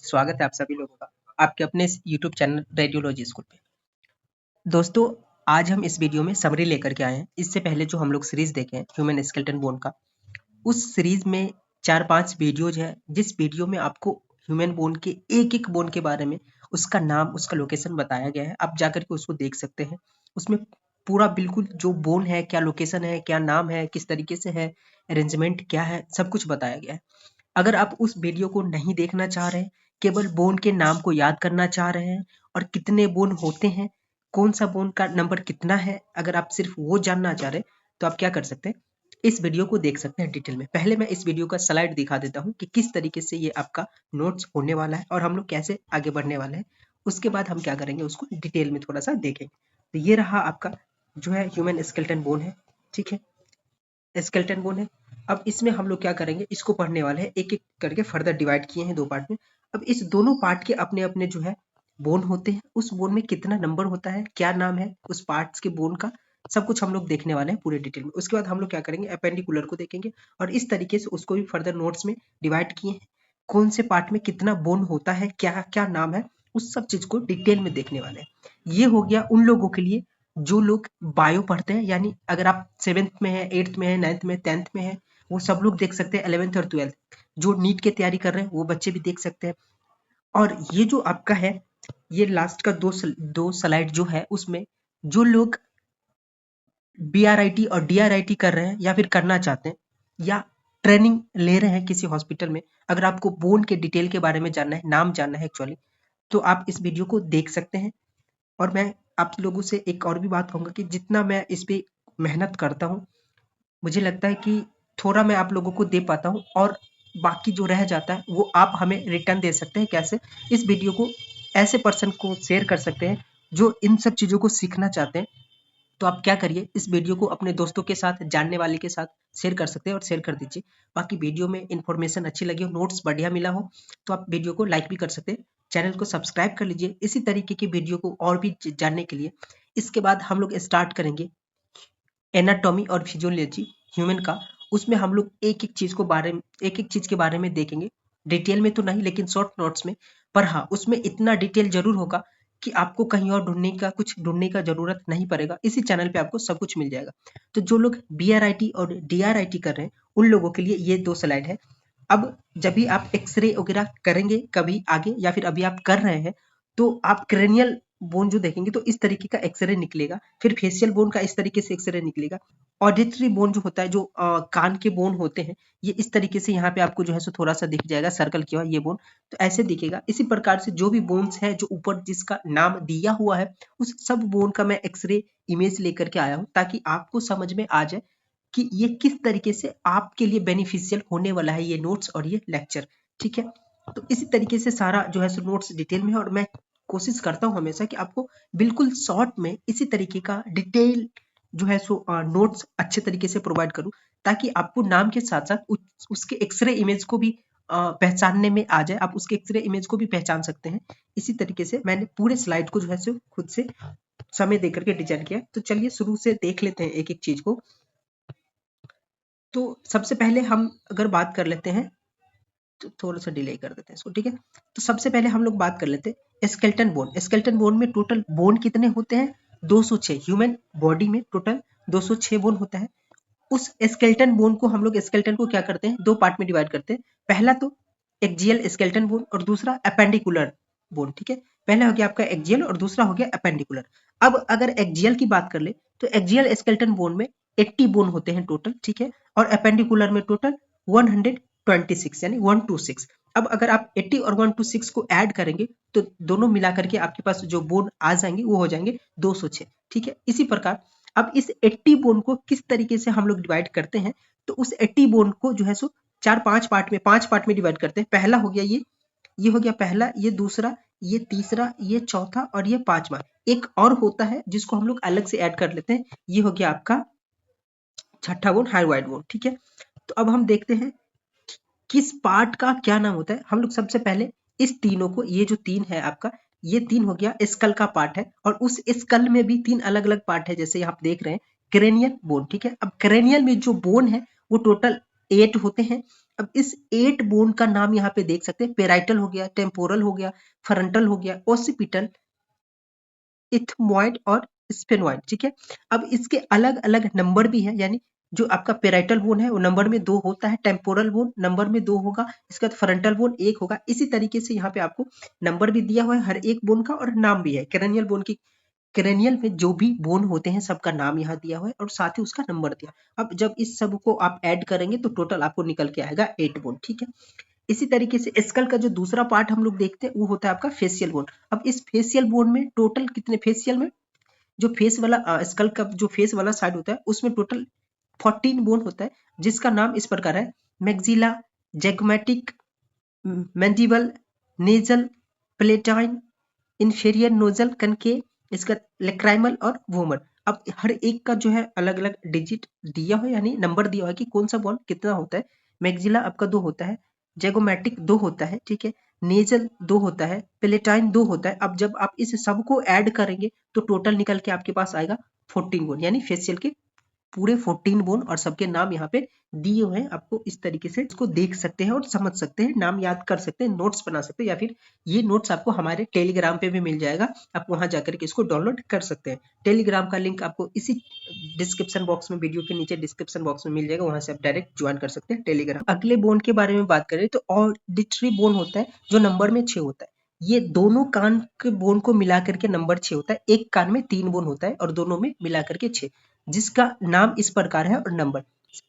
स्वागत है आप सभी लोगों का आपके अपने इस यूट्यूब चैनल रेडियोलॉजी स्कूल पे। दोस्तों, आज हम इस वीडियो में समरी लेकर के आए हैं। इससे पहले जो हम लोग सीरीज देखे हैं ह्यूमन स्केलेटन बोन का, उस सीरीज में 4-5 वीडियोज हैं जिस वीडियो में आपको ह्यूमन बोन के एक-एक बोन के बारे में, उसका नाम, उसका लोकेशन बताया गया है। आप जाकर के उसको देख सकते हैं। उसमें पूरा बिल्कुल जो बोन है, क्या लोकेशन है, क्या नाम है, किस तरीके से है, अरेंजमेंट क्या है, सब कुछ बताया गया है। अगर आप उस वीडियो को नहीं देखना चाह रहे हैं, केवल बोन के नाम को याद करना चाह रहे हैं और कितने बोन होते हैं, कौन सा बोन का नंबर कितना है, अगर आप सिर्फ वो जानना चाह रहे हैं, तो आप क्या कर सकते हैं, इस वीडियो को देख सकते हैं डिटेल में। पहले मैं इस वीडियो का स्लाइड दिखा देता हूँ कि किस तरीके से ये आपका नोट्स होने वाला है और हम लोग कैसे आगे बढ़ने वाले हैं। उसके बाद हम क्या करेंगे, उसको डिटेल में थोड़ा सा देखेंगे। तो ये रहा आपका जो है ह्यूमन स्केलेटन बोन है, ठीक है, स्केलेटन बोन है। अब इसमें हम लोग क्या करेंगे, इसको पढ़ने वाले हैं, एक एक करके फर्दर डिवाइड किए हैं 2 पार्ट में। अब इस दोनों पार्ट के अपने अपने जो है बोन होते हैं, उस बोन में कितना नंबर होता है, क्या नाम है उस पार्ट्स के बोन का, सब कुछ हम लोग देखने वाले हैं पूरे डिटेल में। उसके बाद हम लोग क्या करेंगे, अपेंडिकुलर को देखेंगे और इस तरीके से उसको भी फर्दर नोट्स में डिवाइड किए हैं। कौन से पार्ट में कितना बोन होता है, क्या क्या नाम है, उस सब चीज को डिटेल में देखने वाले हैं। ये हो गया उन लोगों के लिए जो लोग बायो पढ़ते हैं, यानी अगर आप 7th में है, 8th में है, 9th में, 10th में है, वो सब लोग देख सकते हैं। 11th और 12th जो नीट की तैयारी कर रहे हैं वो बच्चे भी देख सकते हैं। और ये जो आपका है, ये लास्ट का दो स्लाइड जो है, उसमें जो लोग BRIT और DRIT कर रहे हैं या फिर करना चाहते हैं या ट्रेनिंग ले रहे हैं किसी हॉस्पिटल में, अगर आपको बोन के डिटेल के बारे में जानना है, नाम जानना है एक्चुअली, तो आप इस वीडियो को देख सकते हैं। और मैं आप लोगों से एक और भी बात कहूँगा कि जितना मैं इस पे मेहनत करता हूँ, मुझे लगता है कि थोड़ा मैं आप लोगों को दे पाता हूँ और बाकी जो रह जाता है वो आप हमें रिटर्न दे सकते हैं। कैसे? इस वीडियो को ऐसे पर्सन को शेयर कर सकते हैं जो इन सब चीज़ों को सीखना चाहते हैं। तो आप क्या करिए, इस वीडियो को अपने दोस्तों के साथ, जानने वाले के साथ शेयर कर सकते हैं और शेयर कर दीजिए। बाकी वीडियो में इन्फॉर्मेशन अच्छी लगी हो, नोट्स बढ़िया मिला हो, तो आप वीडियो को लाइक भी कर सकते हैं। चैनल को सब्सक्राइब कर लीजिए इसी तरीके की वीडियो को और भी जानने के लिए। इसके बाद हम लोग स्टार्ट करेंगे एनाटॉमी और फिजियोलॉजी ह्यूमन का। उसमें हम लोग एक एक चीज के बारे में देखेंगे, डिटेल में तो नहीं लेकिन शॉर्ट नोट्स में। पर हाँ, उसमें इतना डिटेल जरूर होगा कि आपको कहीं और ढूंढने का जरूरत नहीं पड़ेगा। इसी चैनल पे आपको सब कुछ मिल जाएगा। तो जो लोग BRIT और DRIT कर रहे हैं उन लोगों के लिए ये 2 स्लाइड है। अब जब भी आप एक्सरे वगैरह करेंगे कभी आगे या फिर अभी आप कर रहे हैं, तो आप क्रेनियल बोन जो देखेंगे तो इस तरीके का एक्सरे निकलेगा, फिर फेशियल बोन का इस तरीके से एक्सरे निकलेगा। ऑडिटरी बोन जो होता है, जो कान के बोन होते हैं, ये इस तरीके से यहाँ पे आपको जो है सो थोड़ा सा दिख जाएगा, सर्कल किया हुआ ये बोन, तो ऐसे दिखेगा। इसी प्रकार से जो भी बोन्स है जो ऊपर जिसका नाम दिया हुआ है, उस सब बोन का मैं एक्सरे इमेज लेकर के आया हूँ ताकि आपको समझ में आ जाए कि ये किस तरीके से आपके लिए बेनिफिशियल होने वाला है, ये नोट्स और ये लेक्चर। ठीक है, तो इसी तरीके से सारा जो है सो नोट्स डिटेल में है और मैं कोशिश करता हूँ हमेशा कि आपको बिल्कुल शॉर्ट में इसी तरीके का डिटेल जो है सो नोट्स अच्छे तरीके से प्रोवाइड करूँ, ताकि आपको नाम के साथ साथ उसके एक्सरे इमेज को भी पहचानने में आ जाए, आप उसके एक्सरे इमेज को भी पहचान सकते हैं। इसी तरीके से मैंने पूरे स्लाइड को जो है सो खुद से समय देकर के डिजाइन किया। तो चलिए शुरू से देख लेते हैं एक एक चीज को। तो सबसे पहले हम अगर बात कर लेते हैं, तो थोड़ा सा डिले कर देते हैं इसको, ठीक है। तो सबसे पहले हम लोग बात कर लेते हैं स्केलेटन बोन। स्केलेटन बोन में टोटल बोन कितने होते हैं? 206। ह्यूमन बॉडी में टोटल 206 बोन होता है। उस स्केलेटन बोन को हम लोग, स्केलेटन को क्या करते हैं, 2 पार्ट में डिवाइड करते हैं। पहला तो एक्जियल स्केलेटन बोन और दूसरा अपेंडिकुलर बोन, ठीक है। पहला हो गया आपका एक्जियल और दूसरा हो गया अपेंडिकुलर। अब अगर एक्जियल की बात कर ले तो एक्जियल स्केलेटन बोन में 80 बोन होते हैं टोटल, ठीक है, और अपेंडिकुलर में टोटल 126 यानी 126। अब अगर आप 80 और 126 को ऐड करेंगे तो दोनों मिला करके आपके पास जो बोन आ जाएंगे वो हो जाएंगे 206, ठीक है। इसी प्रकार अब इस 80 बोन को किस तरीके से हम लोग डिवाइड करते हैं, तो उस 80 बोन को जो है सो 5 पार्ट में डिवाइड करते हैं। पहला हो गया ये हो गया पहला, ये दूसरा, ये तीसरा, ये चौथा और ये पांचवा। एक और होता है जिसको हम लोग अलग से ऐड कर लेते हैं, ये हो गया आपका छठा बोन, हाइड्रोइड बोन, ठीक है। तो अब हम देखते हैं किस पार्ट का क्या नाम होता है। हम लोग सबसे पहले इस तीनों को, ये जो 3 है आपका, ये 3 हो गया स्कल का पार्ट है, और उस स्कल में भी 3 अलग अलग पार्ट है, जैसे आप देख रहे हैं क्रेनियल बोन, ठीक है। अब क्रेनियल में जो बोन है वो टोटल 8 होते हैं, अब इस 8 बोन का नाम यहाँ पे देख सकते हैं, पेराइटल हो गया, टेम्पोरल हो गया, फ्रंटल हो गया, ओसिपिटल, इथमॉइड और स्फेनॉइड, ठीक है। अब इसके अलग अलग नंबर भी है, यानी जो आपका पेराइटल बोन है वो नंबर में 2 होता है, टेम्पोरल बोन नंबर में 2 होगा, इसके बाद फ्रंटल बोन 1 होगा। इसी तरीके से यहाँ पे आपको नंबर भी दिया हुआ है हर एक बोन का और नाम भी है। क्रेनियल बोन की, क्रेनियल में जो भी बोन होते हैं सबका नाम यहाँ दिया हुआ है और साथ ही उसका नंबर दिया। अब जब इस सब को आप ऐड करेंगे तो टोटल आपको निकल के आएगा 8 बोन, ठीक है। इसी तरीके से स्कल का जो दूसरा पार्ट हम लोग देखते हैं वो होता है आपका फेशियल बोन। अब इस फेशियल बोन में टोटल कितने, फेशियल में जो फेस वाला स्कल का जो फेस वाला साइड होता है उसमें टोटल 14 बोन होता है, जिसका नाम इस प्रकार है: maxilla, zygomatic, mandible, nasal, palatine, inferior nasal, concha, इसका लेक्राइमल और वोमर। अब हर एक का जो है अलग अलग डिजिट दिया हुआ है, यानी नंबर दिया हुआ है कि कौन सा बोन कितना होता है। मैक्सिला आपका 2 होता है, जैगोमैटिक 2 होता है, ठीक है, नेजल 2 होता है, प्लेटाइन 2 होता है। अब जब आप इस सबको ऐड करेंगे तो टोटल निकल के आपके पास आएगा 14 बोन, यानी फेशियल के पूरे 14 बोन और सबके नाम यहाँ पे दिए हुए हैं। आपको इस तरीके से इसको देख सकते हैं और समझ सकते हैं, नाम याद कर सकते हैं, नोट्स बना सकते हैं, या फिर ये नोट्स आपको हमारे टेलीग्राम पे भी मिल जाएगा, आप वहां जाकर के इसको डाउनलोड कर सकते हैं। टेलीग्राम का लिंक आपको इसी डिस्क्रिप्शन बॉक्स में, वीडियो के नीचे डिस्क्रिप्शन बॉक्स में मिल जाएगा, वहां से आप डायरेक्ट ज्वाइन कर सकते हैं टेलीग्राम। अगले बोन के बारे में बात करें तो ऑडिटरी बोन होता है जो नंबर में 6 होता है। ये दोनों कान के बोन को मिला करके नंबर 6 होता है। एक कान में 3 बोन होता है और दोनों में मिला करके 6, जिसका नाम इस प्रकार है और नंबर।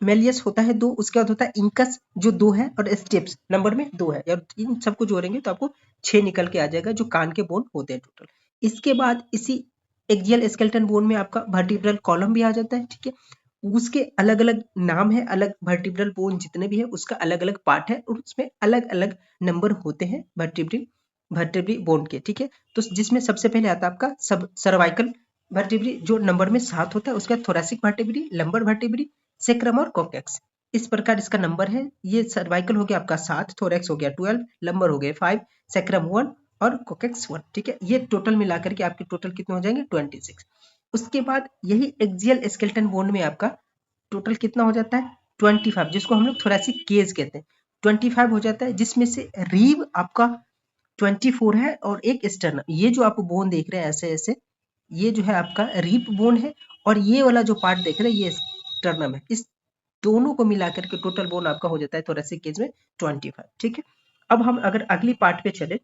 मेलियस होता है 2, उसके बाद होता है इंकस जो 2 है और स्टेप्स नंबर में 2 है, और इन सबको जोड़ेंगे तो आपको 6 निकल के आ जाएगा जो कान के बोन होते हैं टोटल। इसके बाद इसी एक्सियल स्केलेटन बोन में आपका वर्टिब्रल कॉलम भी आ जाता है, ठीक है। उसके अलग अलग नाम है, अलग वर्टिब्रल बोन जितने भी है उसका अलग अलग पार्ट है और उसमें अलग अलग नंबर होते हैं वर्टिब्री बोन के, ठीक है। तो जिसमें सबसे पहले आता है आपका सब सर्वाइकल वर्टिब्री जो नंबर में 7 होता है, उसके बाद thoracic vertebrae, lumbar vertebrae, sacrum और कॉकेक्स। इस प्रकार इसका नंबर है। ये सर्वाइकल हो गया आपका 7, थोरैक्स हो गया 12, लंबर हो गए 5, सेक्रम 1 और कोकेक्स 1, ठीक है। ये टोटल मिलाकर के आपके टोटल कितने हो जाएंगे 26। उसके बाद यही एक्सियल स्केलेटन बोन में आपका टोटल कितना हो जाता है 25, जिसको हम लोग थोरैसिक केज कहते हैं। 25 हो जाता है, जिसमें से रीव आपका 24 है और एक स्टर्नम। ये जो आप बोन देख रहे हैं ऐसे ऐसे, ये जो है आपका रीप बोन है और ये वाला जो पार्ट देख रहे हैं ये स्टर्नम है। इस दोनों को मिलाकर के टोटल बोन आपका हो जाता है थोरैसिक केज में 25, ठीक है। अब हम अगर अगली पार्ट पे चले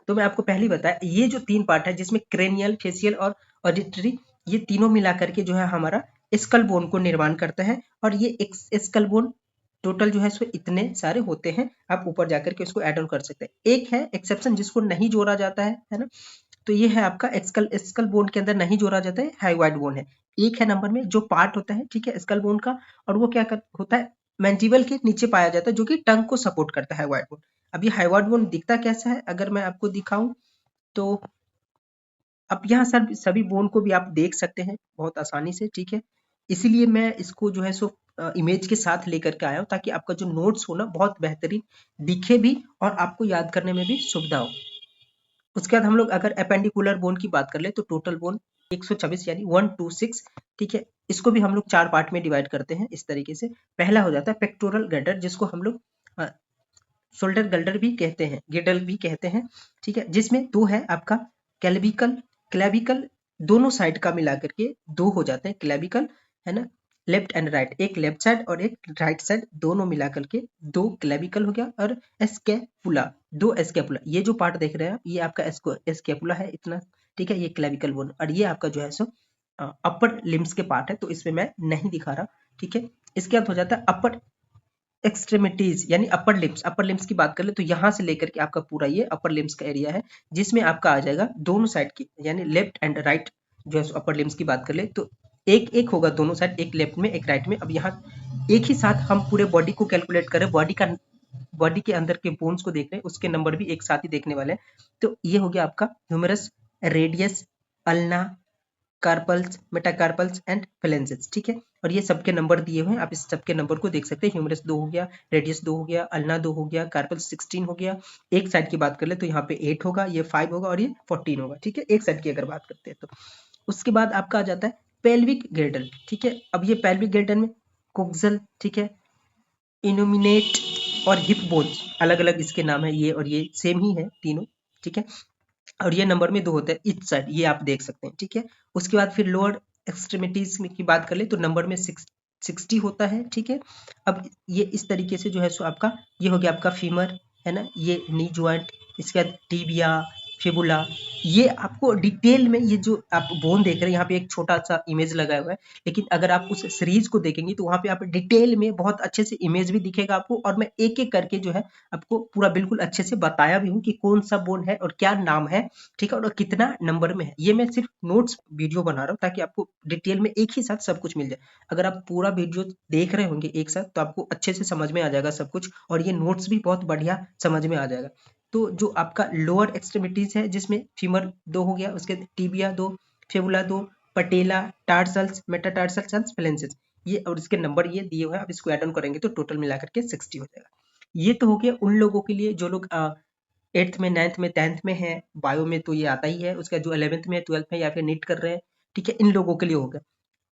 तो मैं आपको पहले ही बताया, ये जो 3 पार्ट है जिसमें क्रेनियल, फेशियल और ऑडिटरी, ये तीनों मिलाकर के जो है हमारा स्कल बोन को निर्माण करता है। और ये स्कल बोन टोटल जो है सो इतने सारे होते हैं, आप ऊपर जाकर के उसको ऐड ऑन कर सकते हैं। एक है एक्सेप्शन जिसको नहीं जोड़ा जाता है ना, तो ये है आपका स्कल बोन के अंदर नहीं जोड़ा जाता है, हाइवाइड बोन है। एक है नंबर में जो पार्ट होता है, ठीक है, स्कल बोन का, और वो क्या होता है मैंडिबल के नीचे पाया जाता है जो कि टंग को सपोर्ट करता है, हाइवाइड बोन। अब ये हाइवाइड बोन दिखता कैसा है अगर मैं आपको दिखाऊं तो अब यहाँ सर सभी बोन को भी आप देख सकते हैं बहुत आसानी से, ठीक है। इसीलिए मैं इसको जो है सो इमेज के साथ लेकर के आया हूँ ताकि आपका जो नोट्स हो ना बहुत बेहतरीन दिखे भी और आपको याद करने में भी सुविधा हो। उसके बाद हम लोग अगर एपेंडिकुलर बोन की बात कर ले तो टोटल बोन 126 यानी 126, ठीक है। इसको भी हम लोग 4 पार्ट में डिवाइड करते हैं इस तरीके से। पहला हो जाता है पेक्टोरल गर्डर, जिसको हम लोग शोल्डर गर्डर भी कहते हैं, गिडल भी कहते हैं, ठीक है, जिसमें 2 है आपका क्लेविकल, क्लेविकल दोनों साइड का मिला करके 2 हो जाते हैं क्लेविकल, है ना, लेफ्ट एंड राइट, एक लेफ्ट साइड और एक राइट साइड, दोनों मिला करके 2 क्लेविकल हो गया। और एस्केपुला, 2 एस्केपुला, ये जो पार्ट देख रहे हैं ये आपका एस्केपुला है इतना, ठीक है, ये क्लेविकल बोन, और ये आपका जो है सो अपर लिम्स के पार्ट है, तो इसमें मैं नहीं दिखा रहा, ठीक है। इसके बाद हो जाता है अपर एक्सट्रीमिटीज यानी अपर लिम्स। अपर लिम्स की बात कर ले तो यहाँ से लेकर के आपका पूरा ये अपर लिम्स का एरिया है, जिसमें आपका आ जाएगा दोनों साइड की यानी लेफ्ट एंड राइट जो है अपर लिम्स की बात कर ले तो एक एक होगा दोनों साइड, एक लेफ्ट में एक राइट में। अब यहाँ एक ही साथ हम पूरे बॉडी को कैलकुलेट करें, बॉडी के अंदर के बोन्स को देख रहे हैं, उसके नंबर भी एक साथ ही देखने वाले हैं। तो ये हो गया आपका humerus, radius, ulna, carpals, metacarpals and phalanges, ठीक है। और ये सबके नंबर दिए हुए हैं, आप इस सबके नंबर को देख सकते हैं। ह्यूमरस 2 हो गया, रेडियस 2 हो गया, अल्ना 2 हो गया, कार्पल्स 16 हो गया। एक साइड की बात कर ले तो यहाँ पे 8 होगा, ये 5 होगा और ये 14 होगा, ठीक है, एक साइड की अगर बात करते हैं तो। उसके बाद आपका आ जाता है पेल्विक गिर्डल, ठीक है। अब ये पेल्विक गिर्डल में कोक्सल, ठीक है, इनोमिनेट और हिप बोन्स, अलग अलग इसके नाम है, ये और ये सेम ही है तीनों, ठीक है। और ये नंबर में 2 होता है ईच साइड, ये आप देख सकते हैं, ठीक है। उसके बाद फिर लोअर एक्सट्रीमिटीज की बात कर ले तो नंबर में 60 होता है, ठीक है। अब ये इस तरीके से जो है सो आपका ये हो गया आपका फीमर, है ना, ये नी ज्वाइंट, इसके बाद टिबिया, फिबुला, ये आपको डिटेल में ये जो आप बोन देख रहे हैं यहाँ पे एक छोटा सा इमेज लगाया हुआ है, लेकिन अगर आप उस सीरीज को देखेंगे तो वहाँ पे आप डिटेल में बहुत अच्छे से इमेज भी दिखेगा आपको, और मैं एक एक करके जो है आपको पूरा बिल्कुल अच्छे से बताया भी हूँ कि कौन सा बोन है और क्या नाम है, ठीक है, और कितना नंबर में है। ये मैं सिर्फ नोट्स वीडियो बना रहा हूँ ताकि आपको डिटेल में एक ही साथ सब कुछ मिल जाए। अगर आप पूरा वीडियो देख रहे होंगे एक साथ तो आपको अच्छे से समझ में आ जाएगा सब कुछ, और ये नोट्स भी बहुत बढ़िया समझ में आ जाएगा। तो जो आपका लोअर एक्सट्रीमिटीज है जिसमें फीमर 2 हो गया, उसके टिबिया 2, फिबुला 2, पटेला, टार्सल्स, मेटाटार्सल्स, फ्लेंसेस, ये और इसके नंबर ये दिए हुए हैं। अब इसको ऐड ऑन करेंगे तो टोटल मिलाकर के 60 हो जाएगा। ये तो हो गया उन लोगों के लिए जो लोग 8th में, 9th में, 10th में है, बायो में तो ये आता ही है, उसका जो 11th में, 12th में या फिर नीट कर रहे हैं, ठीक है, इन लोगों के लिए होगा।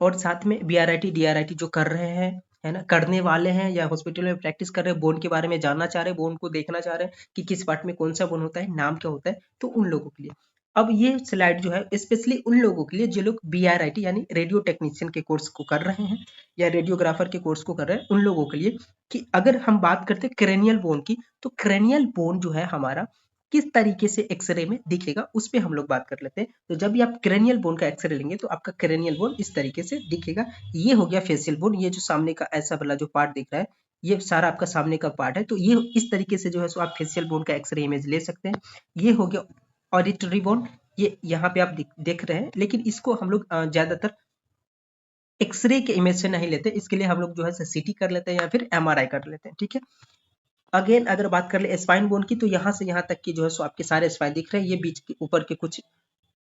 और साथ में बीआरआईटी, डीआरआईटी जो कर रहे हैं, है ना, करने वाले हैं या हॉस्पिटल में प्रैक्टिस कर रहे हैं, बोन के बारे में जानना चाह रहे हैं, बोन को देखना चाह रहे हैं कि किस पार्ट में कौन सा बोन होता है, नाम क्या होता है, तो उन लोगों के लिए। अब ये स्लाइड जो है स्पेशली उन लोगों के लिए जो लोग बीआरआईटी यानी रेडियो टेक्नीशियन के कोर्स को कर रहे हैं या रेडियोग्राफर के कोर्स को कर रहे हैं, उन लोगों के लिए कि अगर हम बात करते हैं क्रेनियल बोन की, तो क्रेनियल बोन जो है हमारा किस तरीके से एक्सरे में दिखेगा उस पे हम लोग बात कर लेते हैं। तो जब भी आप क्रेनियल बोन का एक्सरे लेंगे तो आपका क्रेनियल बोन इस तरीके से दिखेगा। ये हो गया फेशियल बोन, ये जो सामने का ऐसा वाला जो पार्ट दिख रहा है ये सारा आपका सामने का पार्ट है। तो ये इस तरीके से जो है सो आप फेशियल बोन का एक्सरे इमेज ले सकते हैं। ये हो गया ऑडिटरी बोन, ये यहाँ पे आप देख रहे हैं, लेकिन इसको हम लोग ज्यादातर एक्सरे के इमेज से नहीं लेते, इसके लिए हम लोग जो है सीटी कर लेते हैं या फिर एमआरआई कर लेते हैं, ठीक है। अगेन अगर बात कर ले स्पाइन बोन की, तो यहाँ से यहाँ तक की जो है सो आपके सारे स्पाइन दिख रहे हैं, ये बीच के ऊपर के कुछ,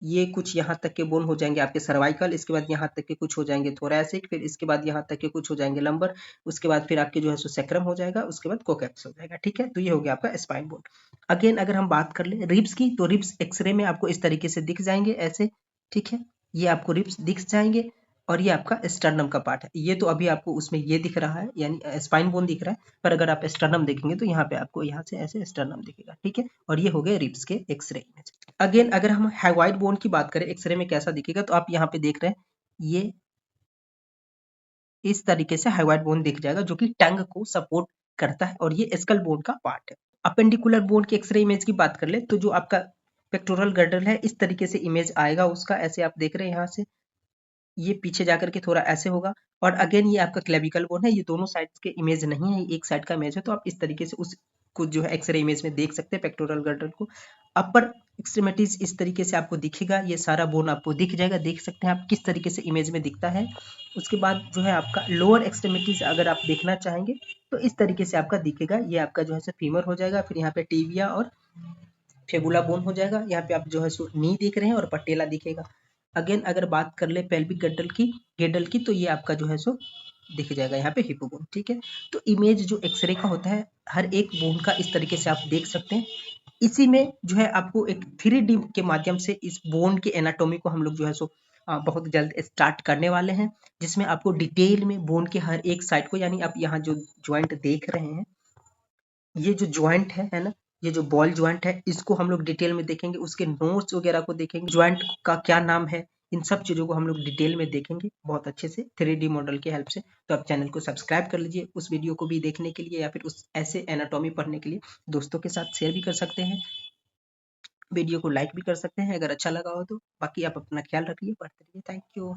ये कुछ यहाँ तक के बोन हो जाएंगे आपके सर्वाइकल, इसके बाद यहाँ तक के कुछ हो जाएंगे थोरैसिक, फिर इसके बाद यहाँ तक के कुछ हो जाएंगे लंबर, उसके बाद फिर आपके जो है सो सैक्रम हो जाएगा, उसके बाद कोकैक्स हो जाएगा, ठीक है। तो ये हो गया आपका स्पाइन बोन। अगेन अगर हम बात कर ले रिब्स की, तो रिब्स एक्सरे में आपको इस तरीके से दिख जाएंगे ऐसे, ठीक है, ये आपको रिब्स दिख जाएंगे। और ये आपका स्टर्नम का पार्ट है, ये तो अभी आपको उसमें ये दिख रहा है यानी स्पाइन बोन दिख रहा है, पर अगर आप स्टर्नम देखेंगे तो यहाँ पे आपको यहाँ से ऐसे स्टर्नम दिखेगा, ठीक है। और ये हो गए रिब्स के एक्सरे इमेज। अगेन अगर हम हाइवाइड बोन की बात करें एक्सरे में कैसा दिखेगा, तो आप यहाँ पे देख रहे हैं ये इस तरीके से हाइवाइड बोन दिख जाएगा जो कि टंग को सपोर्ट करता है, और ये स्कल बोन का पार्ट है। अपेंडिकुलर बोन के एक्सरे इमेज की बात कर ले तो जो आपका पेक्टोरल गर्डल है इस तरीके से इमेज आएगा उसका, ऐसे आप देख रहे हैं यहाँ से, ये पीछे जाकर के थोड़ा ऐसे होगा। और अगेन ये आपका क्लेविकल बोन है, ये दोनों साइड के इमेज नहीं है, एक साइड का इमेज है, तो आप इस तरीके से उस को जो है एक्सरे इमेज में देख सकते हैं पेक्टोरल गर्डल को। अपर एक्सट्रीमिटीज इस तरीके से आपको दिखेगा, ये सारा बोन आपको दिख जाएगा, देख सकते हैं आप किस तरीके से इमेज में दिखता है। उसके बाद जो है आपका लोअर एक्सट्रीमिटीज अगर आप देखना चाहेंगे तो इस तरीके से आपका दिखेगा, ये आपका जो है फीमर हो जाएगा, फिर यहाँ पे टिबिया और फेबुला बोन हो जाएगा, यहाँ पे आप जो है सो नी देख रहे हैं और पटेला दिखेगा। अगेन अगर बात कर ले पेल्विक गेडल की, तो ये आपका जो है सो दिख जाएगा यहाँ पे हिपो बोन, ठीक है। तो इमेज जो एक्सरे का होता है हर एक बोन का इस तरीके से आप देख सकते हैं। इसी में जो है आपको एक 3D के माध्यम से इस बोन के एनाटॉमी को हम लोग जो है सो बहुत जल्द स्टार्ट करने वाले हैं, जिसमें आपको डिटेल में बोन के हर एक साइड को, यानी आप यहाँ जो ज्वाइंट देख रहे हैं, ये जो ज्वाइंट है ना, ये जो बॉल ज्वाइंट है इसको हम लोग डिटेल में देखेंगे, उसके नोट्स वगैरह को देखेंगे, ज्वाइंट का क्या नाम है, इन सब चीजों को हम लोग डिटेल में देखेंगे बहुत अच्छे से 3D मॉडल की हेल्प से। तो आप चैनल को सब्सक्राइब कर लीजिए उस वीडियो को भी देखने के लिए, या फिर उस ऐसे एनाटॉमी पढ़ने के लिए दोस्तों के साथ शेयर भी कर सकते हैं, वीडियो को लाइक भी कर सकते हैं अगर अच्छा लगा हो तो। बाकी आप अपना ख्याल रखिए, पढ़ते रहिए, थैंक यू।